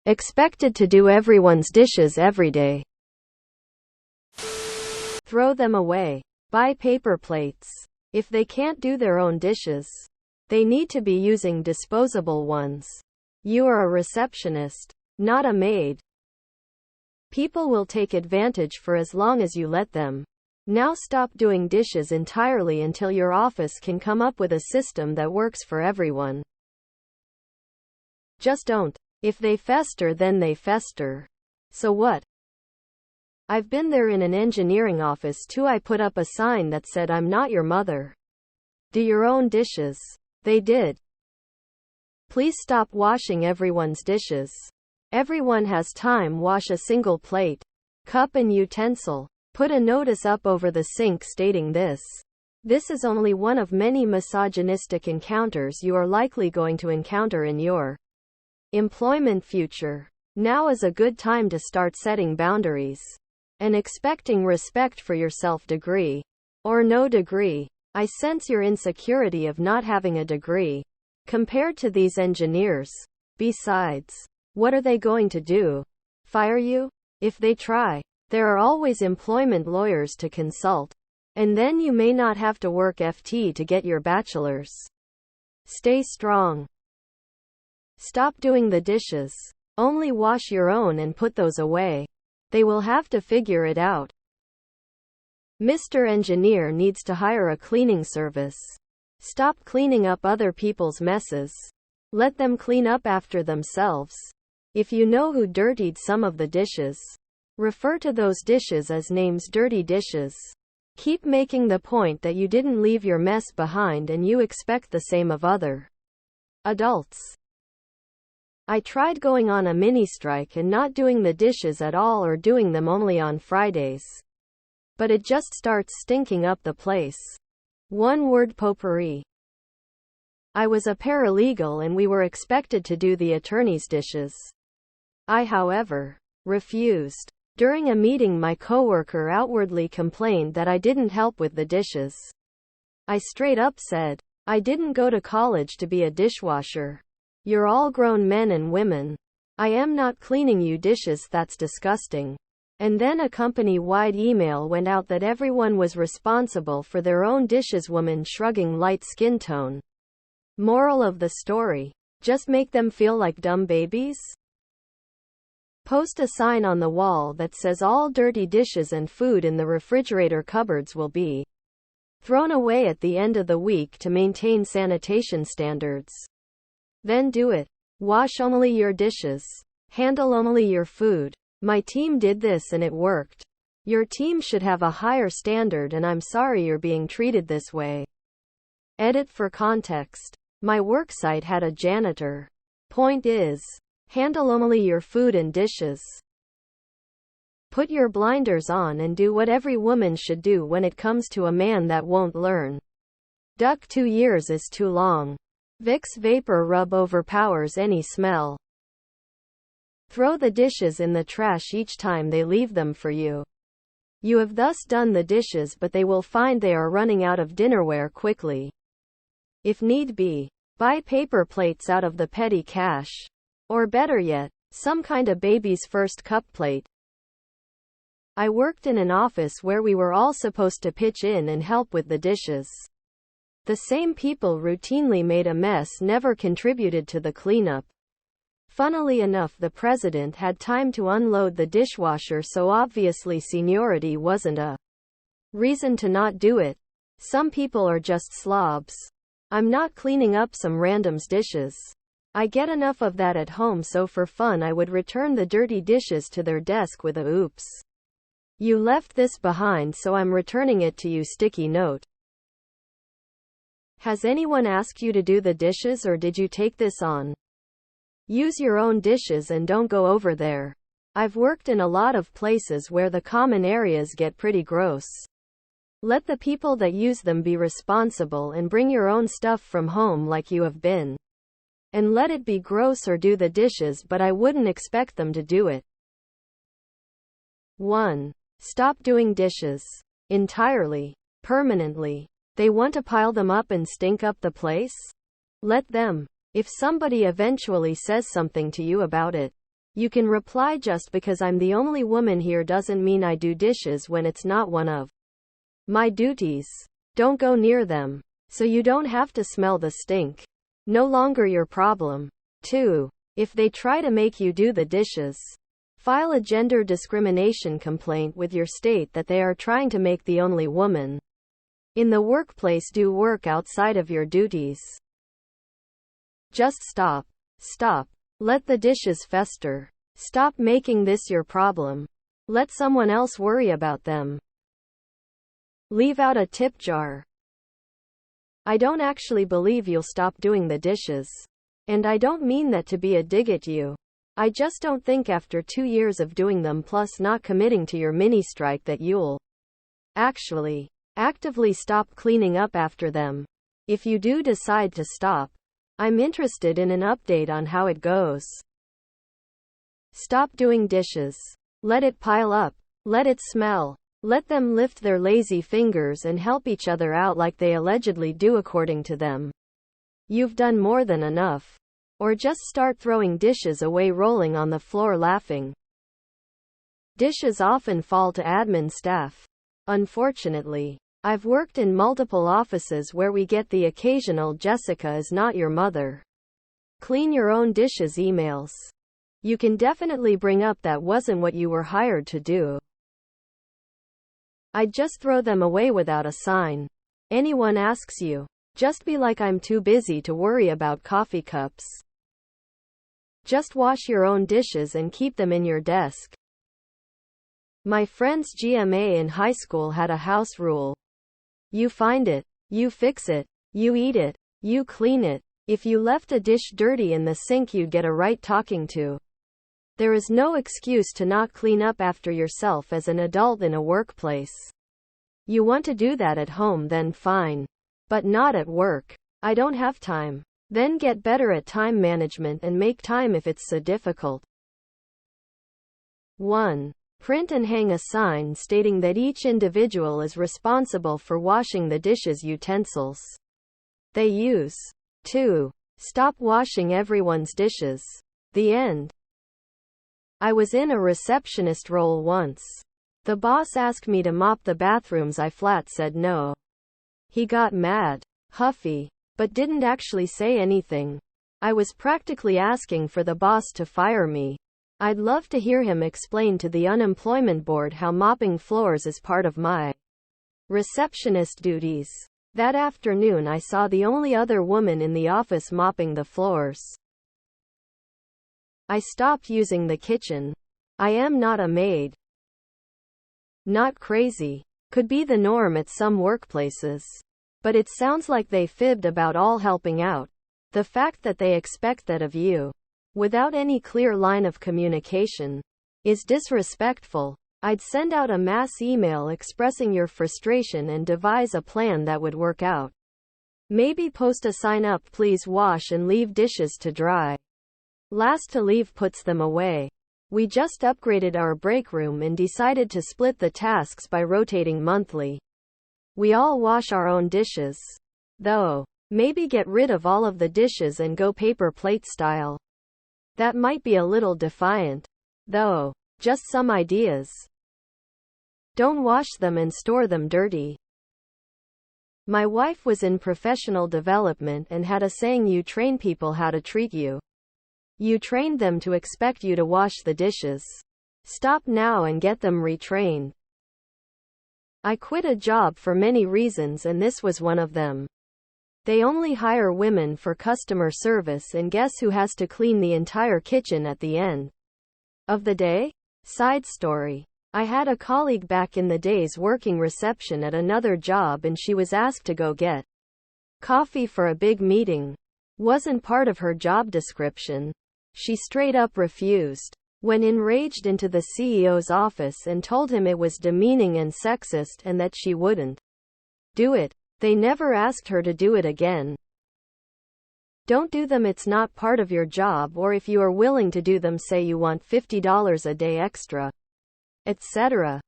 expected to do everyone's dishes every day. Throw them away. Buy paper plates. If they can't do their own dishes, they need to be using disposable ones. You are a receptionist, not a maid. People will take advantage for as long as you let them. Now stop doing dishes entirely until your office can come up with a system that works for everyone. Just don't. If they fester, then they fester. So what? I've been there in an engineering office too. I put up a sign that said, "I'm not your mother. Do your own dishes." They did. Please stop washing everyone's dishes. Everyone has time. Wash a single plate, cup and utensil. Put a notice up over the sink stating this. This is only one of many misogynistic encounters you are likely going to encounter in your employment future. Now is a good time to start setting boundaries and expecting respect for yourself, degree or no degree. I sense your insecurity of not having a degree compared to these engineers. Besides, what are they going to do? Fire you? If they try, there are always employment lawyers to consult. And then you may not have to work FT to get your bachelor's. Stay strong. Stop doing the dishes. Only wash your own and put those away. They will have to figure it out. Mr. Engineer needs to hire a cleaning service. Stop cleaning up other people's messes. Let them clean up after themselves. If you know who dirtied some of the dishes, refer to those dishes as names dirty dishes. Keep making the point that you didn't leave your mess behind and you expect the same of other adults. I tried going on a mini strike and not doing the dishes at all or doing them only on Fridays. But it just starts stinking up the place. One word potpourri. I was a paralegal and we were expected to do the attorney's dishes. I, however, refused. During a meeting, my coworker outwardly complained that I didn't help with the dishes. I straight up said, "I didn't go to college to be a dishwasher. You're all grown men and women. I am not cleaning you dishes, that's disgusting." And then a company-wide email went out that everyone was responsible for their own dishes. Woman shrugging, light skin tone. Moral of the story: just make them feel like dumb babies? Post a sign on the wall that says all dirty dishes and food in the refrigerator cupboards will be thrown away at the end of the week to maintain sanitation standards. Then do it. Wash only your dishes. Handle only your food. My team did this and it worked. Your team should have a higher standard and I'm sorry you're being treated this way. Edit for context. My worksite had a janitor. Point is, handle only your food and dishes. Put your blinders on and do what every woman should do when it comes to a man that won't learn. Duck, 2 years is too long. Vicks Vapor Rub overpowers any smell. Throw the dishes in the trash each time they leave them for you. You have thus done the dishes, but they will find they are running out of dinnerware quickly. If need be, buy paper plates out of the petty cash. Or better yet, some kind of baby's first cup plate. I worked in an office where we were all supposed to pitch in and help with the dishes. The same people routinely made a mess, never contributed to the cleanup. Funnily enough, the president had time to unload the dishwasher, so obviously seniority wasn't a reason to not do it. Some people are just slobs. I'm not cleaning up some random's dishes. I get enough of that at home, so for fun I would return the dirty dishes to their desk with a "oops, you left this behind, so I'm returning it to you" sticky note. Has anyone asked you to do the dishes, or did you take this on? Use your own dishes and don't go over there. I've worked in a lot of places where the common areas get pretty gross. Let the people that use them be responsible and bring your own stuff from home like you have been. And let it be gross or do the dishes, but I wouldn't expect them to do it. 1. Stop doing dishes. Entirely. Permanently. They want to pile them up and stink up the place? Let them. If somebody eventually says something to you about it, You can reply, just because I'm the only woman here doesn't mean I do dishes when it's not one of my duties. Don't go near them, so you don't have to smell the stink. No longer your problem. 2. If they try to make you do the dishes, file a gender discrimination complaint with your state that they are trying to make the only woman in the workplace do work outside of your duties. Just stop. Stop. Let the dishes fester. Stop making this your problem. Let someone else worry about them. Leave out a tip jar. I don't actually believe you'll stop doing the dishes. And I don't mean that to be a dig at you. I just don't think after 2 years of doing them plus not committing to your mini strike that you'll actually actively stop cleaning up after them. If you do decide to stop, I'm interested in an update on how it goes. Stop doing dishes. Let it pile up. Let it smell. Let them lift their lazy fingers and help each other out like they allegedly do according to them. You've done more than enough. Or just start throwing dishes away, rolling on the floor laughing. Dishes often fall to admin staff. Unfortunately, I've worked in multiple offices where we get the occasional "Jessica is not your mother. Clean your own dishes" emails. You can definitely bring up that wasn't what you were hired to do. I'd just throw them away without a sign. Anyone asks you, just be like, I'm too busy to worry about coffee cups. Just wash your own dishes and keep them in your desk. My friend's GMA in high school had a house rule. You find it, you fix it, you eat it, you clean it. If you left a dish dirty in the sink, you'd get a right talking to. There is no excuse to not clean up after yourself as an adult in a workplace. You want to do that at home, then fine. But not at work. I don't have time. Then get better at time management and make time if it's so difficult. 1. Print and hang a sign stating that each individual is responsible for washing the dishes utensils they use. 2. Stop washing everyone's dishes. The end. I was in a receptionist role once. The boss asked me to mop the bathrooms. I flat said no. He got mad, huffy, but didn't actually say anything. I was practically asking for the boss to fire me. I'd love to hear him explain to the unemployment board how mopping floors is part of my receptionist duties. That afternoon I saw the only other woman in the office mopping the floors. I stopped using the kitchen. I am not a maid. Not crazy. Could be the norm at some workplaces. But it sounds like they fibbed about all helping out. The fact that they expect that of you, without any clear line of communication, is disrespectful. I'd send out a mass email expressing your frustration and devise a plan that would work out. Maybe post a sign up, please wash and leave dishes to dry. Last to leave puts them away. We just upgraded our break room and decided to split the tasks by rotating monthly. We all wash our own dishes. Though, maybe get rid of all of the dishes and go paper plate style. That might be a little defiant. Though, just some ideas. Don't wash them and store them dirty. My wife was in professional development and had a saying: you train people how to treat you. You trained them to expect you to wash the dishes. Stop now and get them retrained. I quit a job for many reasons, and this was one of them. They only hire women for customer service, and guess who has to clean the entire kitchen at the end of the day? Side story. I had a colleague back in the days working reception at another job, and she was asked to go get coffee for a big meeting. Wasn't part of her job description. She straight up refused. Went enraged into the CEO's office and told him it was demeaning and sexist and that she wouldn't do it. They never asked her to do it again. Don't do them, it's not part of your job, or if you are willing to do them, say you want $50 a day extra, etc.